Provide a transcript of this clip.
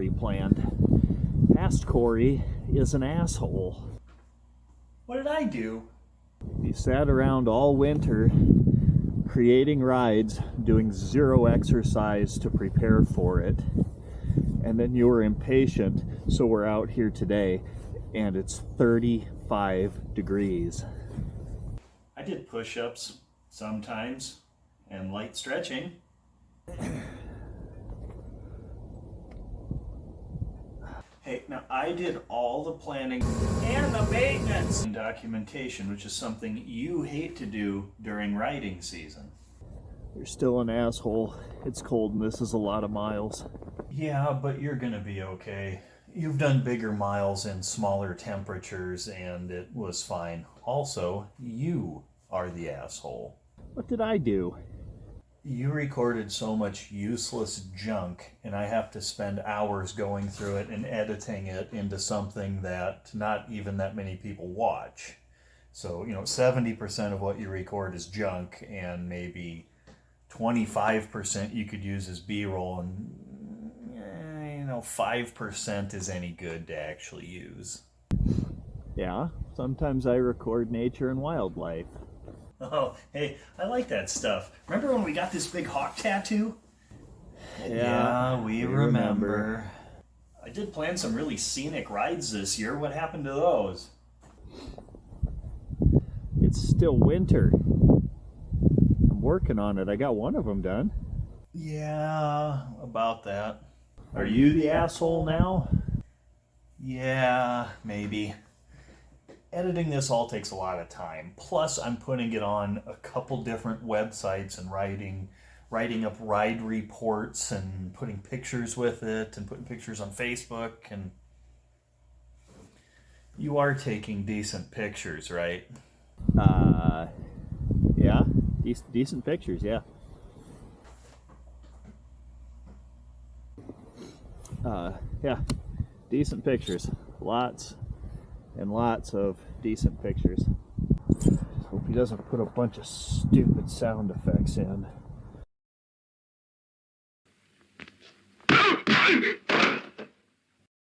Kory planned. Past Kory is an asshole. What did I do? He sat around all winter creating rides, doing zero exercise to prepare for it. And then you were impatient, so we're out here today, and it's 35 degrees. I did push-ups sometimes and light stretching. Hey, now I did all the planning and the maintenance and documentation, which is something you hate to do during riding season. You're still an asshole. It's cold and this is a lot of miles. Yeah, but you're gonna be okay. You've done bigger miles in smaller temperatures and it was fine. Also, you are the asshole. What did I do? You recorded so much useless junk, and I have to spend hours going through it and editing it into something that not even that many people watch. So, 70% of what you record is junk, and maybe 25% you could use as B-roll, and 5% is any good to actually use. Yeah, sometimes I record nature and wildlife. Oh, hey, I like that stuff. Remember when we got this big hawk tattoo? Yeah, we remember. I did plan some really scenic rides this year. What happened to those? It's still winter. I'm working on it. I got one of them done. Yeah, about that. Are you the asshole now? Yeah, maybe. Editing this all takes a lot of time. Plus, I'm putting it on a couple different websites and writing up ride reports and putting pictures with it and putting pictures on Facebook. And you are taking decent pictures, right? Yeah, decent pictures, yeah. Yeah, decent pictures. Lots and lots of decent pictures. Hope he doesn't put a bunch of stupid sound effects in.